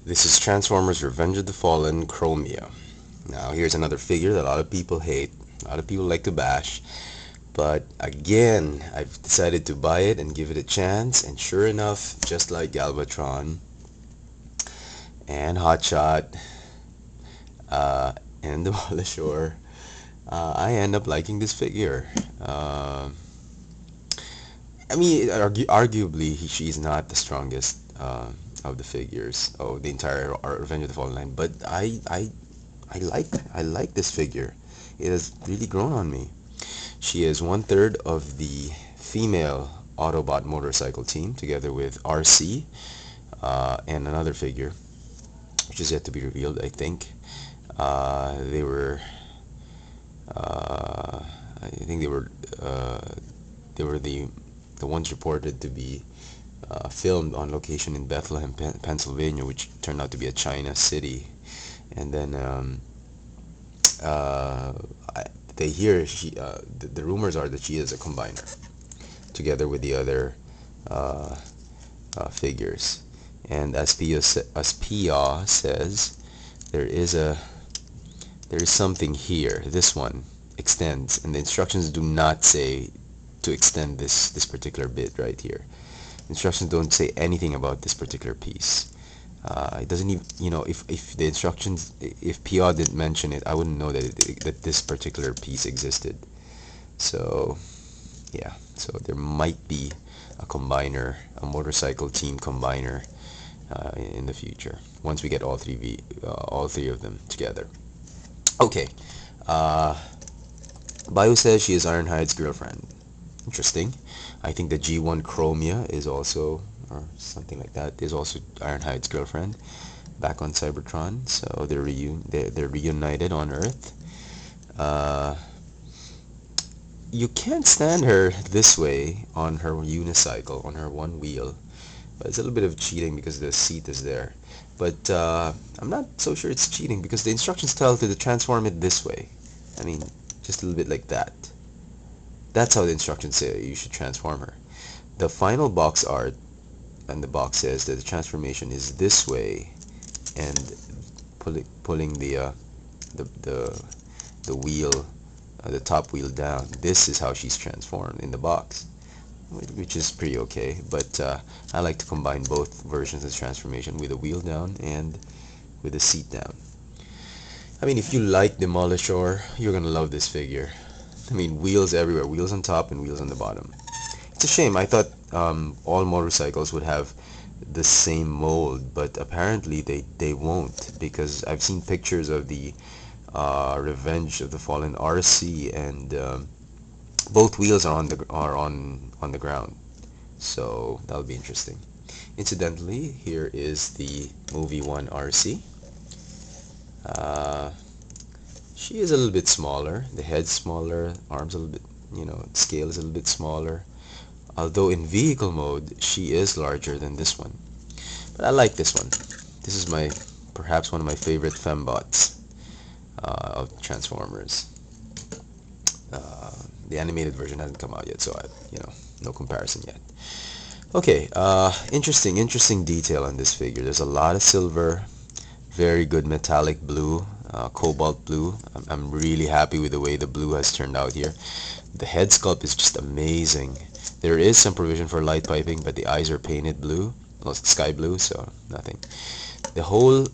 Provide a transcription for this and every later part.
This is Transformers Revenge of the Fallen Chromia. Now here's another figure that a lot of people hate, a lot of people like to bash, but again, I've decided to buy it and give it a chance, and sure enough, just like Galvatron and Hotshot and the Demolisher, I end up liking this figure. I mean, arguably, she's not the strongest of the figures, the entire Revenge of the Fallen line, but I like this figure. It has really grown on me. She is 1/3 of the female Autobot motorcycle team, together with RC and another figure, which is yet to be revealed, I think. They were, I think they were the ones reported to be filmed on location in Bethlehem, Pennsylvania, which turned out to be a China city. And then they hear the rumors are that she is a combiner, together with the other figures. And as Pia says, there is something here. This one extends, and the instructions do not say to extend this particular bit right here. Instructions don't say anything about this particular piece. It doesn't even, if the instructions, if PR didn't mention it, I wouldn't know that this particular piece existed. So yeah, so there might be a combiner, a motorcycle team combiner in the future, once we get all three of them together. Okay, Bio says she is Ironhide's girlfriend. Interesting. I think the G1 Chromia is also, or something like that, is also Ironhide's girlfriend back on Cybertron. So they're reunited on Earth. You can't stand her this way on her unicycle, on her one wheel. But it's a little bit of cheating because the seat is there. But I'm not so sure it's cheating, because the instructions tell to transform it this way. I mean, just a little bit like that. That's how the instructions say you should transform her. The final box art and the box says that the transformation is this way, and pulling the wheel, the top wheel down. This is how she's transformed in the box, which is pretty okay. But I like to combine both versions of transformation, with the wheel down and with the seat down. I mean, if you like Demolisher, you're gonna love this figure. I mean, wheels everywhere, wheels on top and wheels on the bottom. It's a shame. I thought all motorcycles would have the same mold, but apparently they won't, because I've seen pictures of the Revenge of the Fallen RC, and both wheels are on the ground. So that'll be interesting. Incidentally, here is the movie 1 RC. She is a little bit smaller. The head's smaller, arms a little bit, scale is a little bit smaller. Although in vehicle mode, she is larger than this one. But I like this one. This is perhaps one of my favorite fembots of Transformers. The animated version hasn't come out yet, so no comparison yet. Okay, interesting detail on this figure. There's a lot of silver, very good metallic blue, cobalt blue. I'm really happy with the way the blue has turned out here. The head sculpt is just amazing. There is some provision for light piping, but the eyes are painted blue, well, sky blue, so nothing. The whole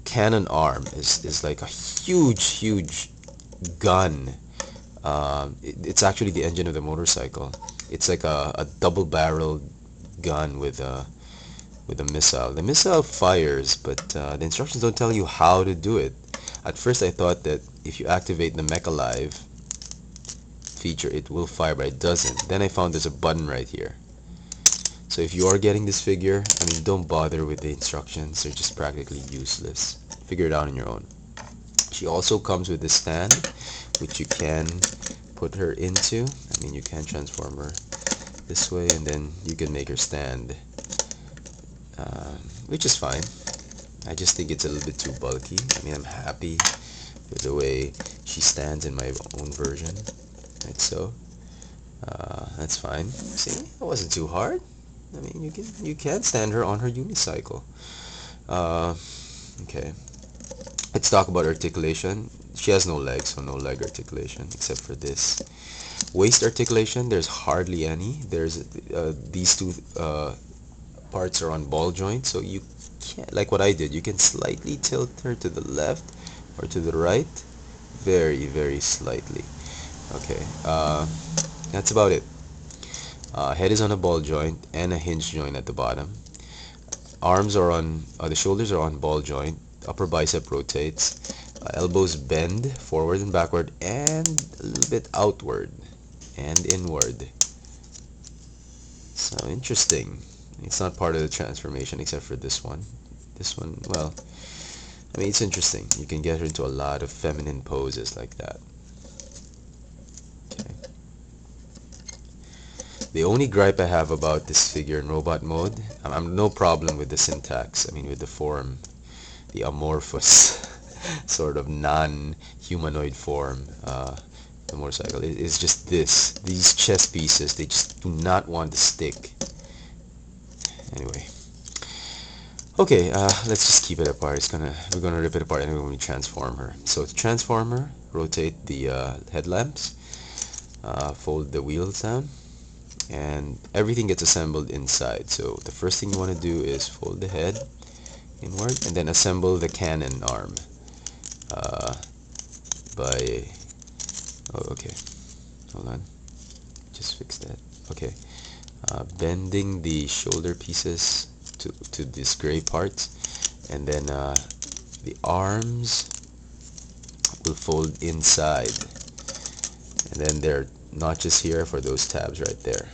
cannon arm is like a huge gun. It's actually the engine of the motorcycle. It's like a double-barreled gun with a missile. The missile fires, but the instructions don't tell you how to do it. At first I thought that if you activate the Mech Alive feature, it will fire, but it doesn't. Then I found there's a button right here. So if you are getting this figure, I mean, don't bother with the instructions. They're just practically useless. Figure it out on your own. She also comes with this stand, which you can put her into. I mean, you can transform her this way, and then you can make her stand, which is fine. I just think it's a little bit too bulky. I mean, I'm happy with the way she stands in my own version. Right, so that's fine. See, it wasn't too hard. I mean, you can stand her on her unicycle. Okay, let's talk about articulation. She has no legs, so no leg articulation except for this. Waist articulation, there's hardly any. There's these two parts are on ball joints, so you can't, like what I did, you can slightly tilt her to the left or to the right, very, very slightly. Okay, that's about it. Head is on a ball joint and a hinge joint at the bottom. Arms are on, the shoulders are on ball joint. Upper bicep rotates. Elbows bend forward and backward and a little bit outward and inward. So interesting. It's not part of the transformation except for this one. This one, well, I mean, it's interesting. You can get her into a lot of feminine poses like that. Okay. The only gripe I have about this figure in robot mode, I'm no problem with the syntax. I mean, with the form, the amorphous sort of non-humanoid form. The motorcycle is just these chest pieces, they just do not want to stick. Anyway, okay, let's just keep it apart. We're gonna rip it apart anyway when we transform her. So to transform her, rotate the headlamps, fold the wheels down, and everything gets assembled inside. So the first thing you want to do is fold the head inward and then assemble the cannon arm by okay, hold on, just fix that. Okay, bending the shoulder pieces to this gray part, and then the arms will fold inside, and then there are notches here for those tabs right there.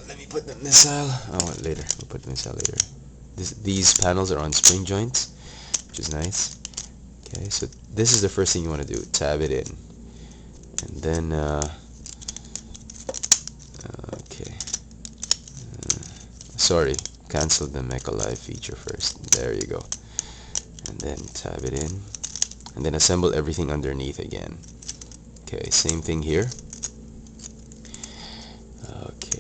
Let me put the missile. Oh, later. We'll put the missile later. These panels are on spring joints, which is nice. Okay, so this is the first thing you want to do. Tab it in, and then okay. Sorry, cancel the Mecha Live feature first. There you go. And then tab it in, and then assemble everything underneath again. Okay, same thing here. Okay,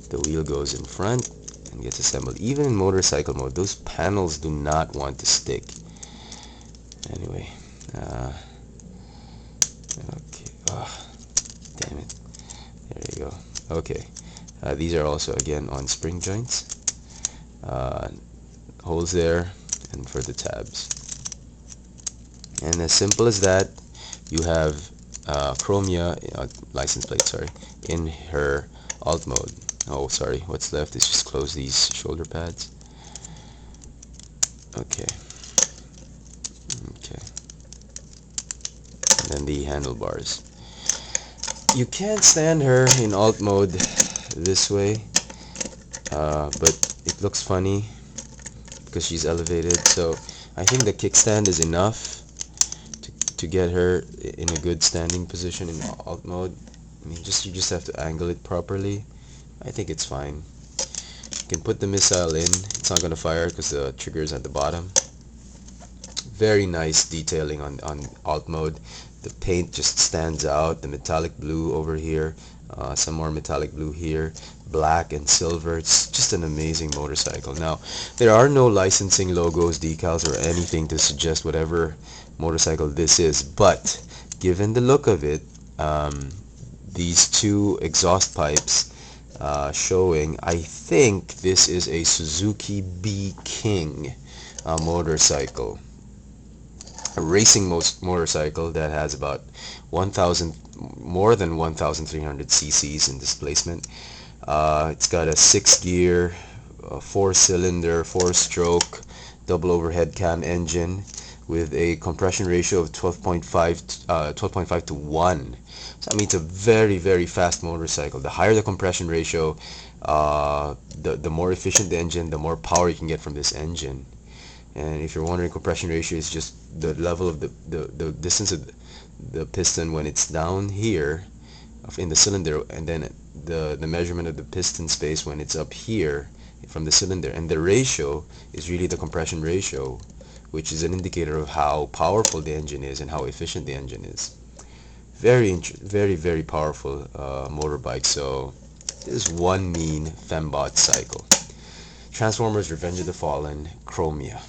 the wheel goes in front and gets assembled. Even in motorcycle mode, those panels do not want to stick. Anyway, okay, oh, damn it. There you go. Okay, these are also again on spring joints. Holes there, and for the tabs. And as simple as that, you have Chromia license plate, sorry, in her alt mode. Oh, sorry, what's left is just close these shoulder pads. Okay. Okay. And then the handlebars. You can't stand her in alt mode this way, but it looks funny because she's elevated. So I think the kickstand is enough to get her in a good standing position in alt mode. I mean, you just have to angle it properly. I think it's fine. You can put the missile in. It's not going to fire because the trigger is at the bottom. Very nice detailing on alt mode. The paint just stands out. The metallic blue over here, some more metallic blue here, black and silver. It's just an amazing motorcycle. Now, there are no licensing logos, decals, or anything to suggest whatever motorcycle this is, but given the look of it, these two exhaust pipes showing, I think this is a Suzuki B King motorcycle, a racing motorcycle that has about 1,000, more than 1,300 cc's in displacement. It's got a 6-gear, 4-cylinder, 4-stroke, double overhead cam engine with a compression ratio of 12.5 to 1. So I mean, it's a very, very fast motorcycle. The higher the compression ratio, the more efficient the engine, the more power you can get from this engine. And if you're wondering, compression ratio is just the level of the distance of the piston when it's down here in the cylinder, and then the measurement of the piston space when it's up here from the cylinder. And the ratio is really the compression ratio, which is an indicator of how powerful the engine is and how efficient the engine is. Very, very powerful motorbike. So this is one mean fembot cycle. Transformers Revenge of the Fallen Chromia.